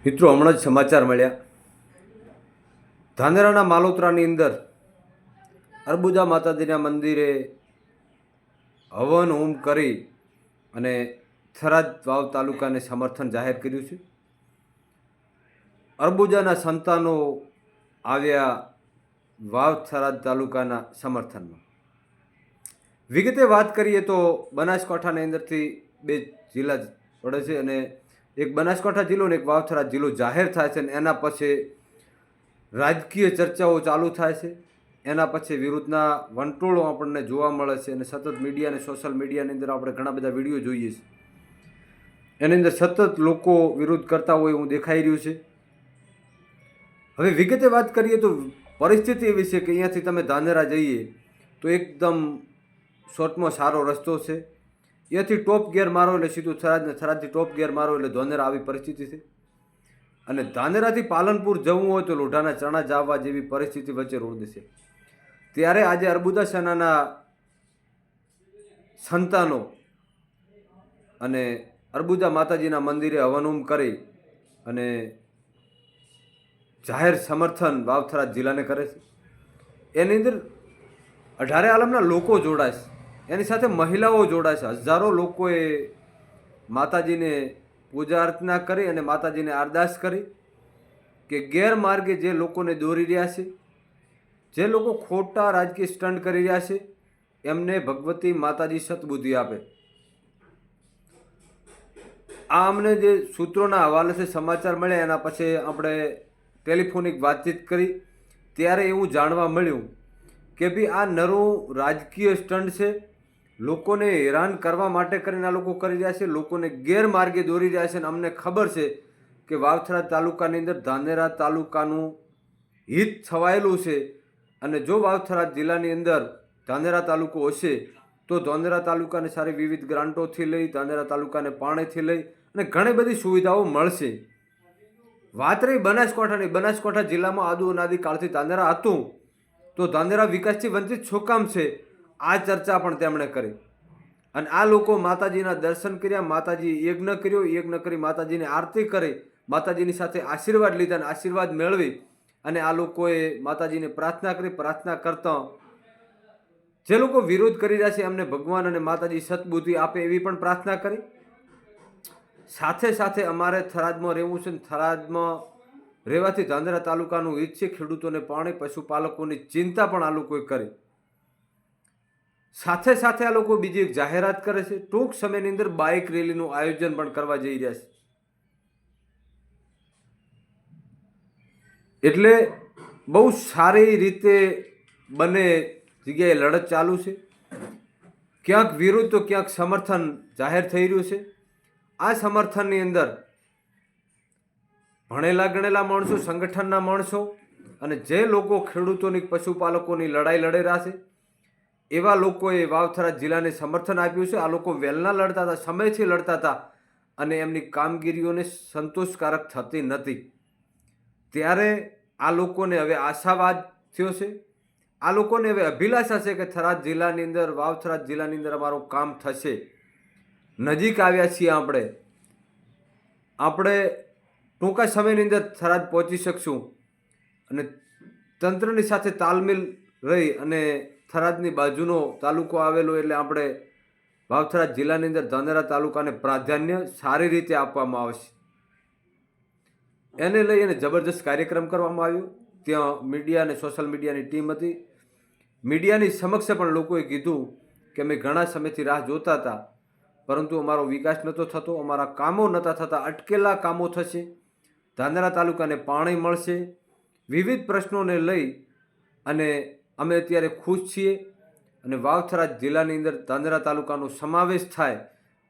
મિત્રો, હમણાં જ સમાચાર મળ્યા. ધાનેરાના માલોતરાની અંદર અર્બુદા માતાજીના મંદિરે હવન હોમ કરી અને થરાદ વાવ તાલુકાને સમર્થન જાહેર કર્યું છે. અર્બુદાના સંતાનો આવ્યા વાવ થરાદ તાલુકાના સમર્થનમાં. વિગતે વાત કરીએ તો બનાસકાંઠાની અંદરથી બે જિલ્લા પડે છે અને એક બનાસકાંઠા જિલ્લો અને એક વાવ થરાદ જિલ્લો જાહેર થાય છે અને એના પછી રાજકીય ચર્ચાઓ ચાલુ થાય છે. એના પછી વિરુદ્ધના વંટોળો આપણને જોવા મળે છે અને સતત મીડિયા અને સોશિયલ મીડિયાની અંદર આપણે ઘણા બધા વિડીયો જોઈએ છીએ. એની અંદર સતત લોકો વિરોધ કરતા હોય એવું દેખાઈ રહ્યું છે. હવે વિગતે વાત કરીએ તો પરિસ્થિતિ એવી છે કે અહીંયાથી તમે ધાનેરા જઈએ તો એકદમ શોર્ટમાં સારો રસ્તો છે. અહીંયાથી ટોપ ગિયર મારો એટલે સીધું થરાદને, થરાદથી ટોપ ગિયર મારો એટલે ધાનેરા આવી પરિસ્થિતિ છે. અને ધાનેરાથી પાલનપુર જવું હોય તો લોઢાના ચણા જાવવા જેવી પરિસ્થિતિ વચ્ચે રોડ છે. ત્યારે આજે અર્બુદા સેનાના સંતાનો અને અર્બુદા માતાજીના મંદિરે હવન કરી અને જાહેર સમર્થન વાવ-થરાદ જિલ્લાને કરે છે. એની અંદર 18 આલમના લોકો જોડાય છે, એની સાથે મહિલાઓ જોડાય છે. હજારો લોકોએ માતાજીને પૂજા અર્ચના કરી અને માતાજીને અરદાસ કરી કે ગેરમાર્ગે જે લોકોને દોરી રહ્યા છે, જે લોકો ખોટા રાજકીય સ્ટન્ટ કરી રહ્યા છે, એમને ભગવતી માતાજી સદબુદ્ધિ આપે. આ અમને જે સૂત્રોના હવાલેથી સમાચાર મળ્યા એના પછી આપણે ટેલિફોનિક વાતચીત કરી ત્યારે એવું જાણવા મળ્યું કે ભાઈ આ નરું રાજકીય સ્ટન્ટ છે. લોકોને હેરાન કરવા માટે કરીને આ લોકો કરી રહ્યા છે, લોકોને ગેરમાર્ગે દોરી રહ્યા છે. અને અમને ખબર છે કે વાવ-થરાદ તાલુકાની અંદર ધાનેરા તાલુકાનું હિત છવાયેલું છે. અને જો વાવ-થરાદ જિલ્લાની અંદર ધાનેરા તાલુકો હશે તો ધાનેરા તાલુકાને સારી વિવિધ ગ્રાન્ટોથી લઈ, ધાનેરા તાલુકાને પાણીથી લઈ અને ઘણી બધી સુવિધાઓ મળશે. વાત રહી બનાસકાંઠાની, બનાસકાંઠા જિલ્લામાં આદુ અનાદિ કાળથી ધાનેરા હતું તો ધાનેરા વિકાસથી વંચિત શું કામ છે, આ ચર્ચા પણ તેમણે કરી. અને આ લોકો માતાજીના દર્શન કર્યા, માતાજી યજ્ઞ કર્યો, યજ્ઞ કરી માતાજીની આરતી કરી, માતાજીની સાથે આશીર્વાદ લીધા અને આશીર્વાદ મેળવી અને આ લોકોએ માતાજીને પ્રાર્થના કરી. પ્રાર્થના કરતા જે લોકો વિરોધ કરી રહ્યા છે એમને ભગવાન અને માતાજી સદબુદ્ધિ આપે એવી પણ પ્રાર્થના કરી. સાથે સાથે અમારે થરાદમાં રહેવું છે, થરાદમાં રહેવાથી ધાનેરા તાલુકાનું હિત છે. ખેડૂતોને પાણી, પશુપાલકોની ચિંતા પણ આ લોકોએ કરી. સાથે સાથે આ લોકો બીજી એક જાહેરાત કરે છે, ટૂંક સમયની અંદર બાઇક રેલીનું આયોજન પણ કરવા જઈ રહ્યા છે. એટલે બહુ સારી રીતે બંને જગ્યાએ લડત ચાલુ છે. ક્યાંક વિરોધ તો ક્યાંક સમર્થન જાહેર થઈ રહ્યું છે. આ સમર્થનની અંદર ભણેલા ગણેલા માણસો, સંગઠનના માણસો અને જે લોકો ખેડૂતોની, પશુપાલકોની લડાઈ લડી રહ્યા છે એવા લોકોએ વાવ-થરાદ જિલ્લાને સમર્થન આપ્યું છે. આ લોકો વહેલા લડતા હતા, સમયથી લડતા હતા અને એમની કામગીરીઓને સંતોષકારક થતી નથી. ત્યારે આ લોકોને હવે આશાવાદ થયો છે. આ લોકોને હવે અભિલાષા છે કે થરાદ જિલ્લાની અંદર, વાવ-થરાદ જિલ્લાની અંદર અમારું કામ થશે. નજીક આવ્યા છીએ આપણે ટૂંકા સમયની અંદર થરાદ પહોંચી શકશું અને તંત્રની સાથે તાલમેલ રહી અને થરાદની બાજુનો તાલુકો આવેલો એટલે આપણે વાવ-થરાદ જિલ્લાની અંદર ધાનેરા તાલુકાને પ્રાધાન્ય સારી રીતે આપવામાં આવશે. એને લઈ અને જબરજસ્ત કાર્યક્રમ કરવામાં આવ્યો. ત્યાં મીડિયા અને સોશિયલ મીડિયાની ટીમ હતી. મીડિયાની સમક્ષ પણ લોકોએ કીધું કે અમે ઘણા સમયથી રાહ જોતા હતા પરંતુ અમારો વિકાસ નહોતો થતો, અમારા કામો નહોતા થતા, અટકેલા કામો થશે, ધાનેરા તાલુકાને પાણી મળશે. વિવિધ પ્રશ્નોને લઈ અને અમે અત્યારે ખુશ છીએ અને વાવ-થરાદ જિલ્લાની અંદર ધાનેરા તાલુકાનો સમાવેશ થાય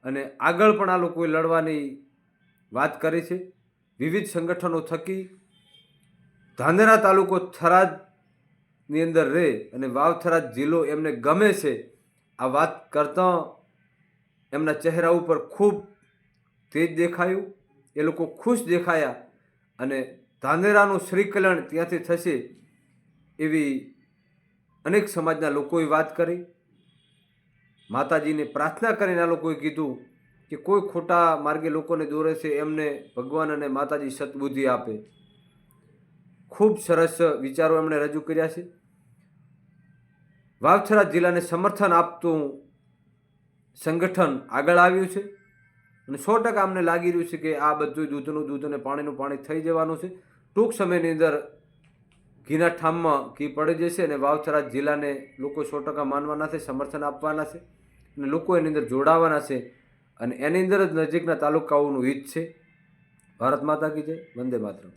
અને આગળ પણ આ લોકોએ લડવાની વાત કરી છે. વિવિધ સંગઠનો થકી ધાનેરા તાલુકો થરાદની અંદર રહે અને વાવ-થરાદ જિલ્લો એમને ગમે છે. આ વાત કરતાં એમના ચહેરા ઉપર ખૂબ તેજ દેખાયું, એ લોકો ખુશ દેખાયા અને ધાનેરાનું શ્રી કલ્યાણ ત્યાંથી થશે એવી અનેક સમાજના લોકોએ વાત કરી. માતાજીને પ્રાર્થના કરીને આ લોકોએ કીધું કે કોઈ ખોટા માર્ગે લોકોને દોરે છે એમને ભગવાન અને માતાજી સદબુદ્ધિ આપે. ખૂબ સરસ વિચારો એમણે રજૂ કર્યા છે. વાવથરા જિલ્લાને સમર્થન આપતું સંગઠન આગળ આવ્યું છે અને 100% અમને લાગી રહ્યું છે કે આ બધું દૂધનું દૂધ અને પાણીનું પાણી થઈ જવાનું છે. ટૂંક સમયની અંદર ઘીના ઠામમાં ઘી પડી જશે અને વાવથરા જિલ્લાને લોકો 100% માનવાના છે, સમર્થન આપવાના છે અને લોકો એની અંદર જોડાવાના છે અને એની અંદર જ નજીકના તાલુકાઓનું હિત છે. ભારત માતા કી જય. વંદે માતરમ.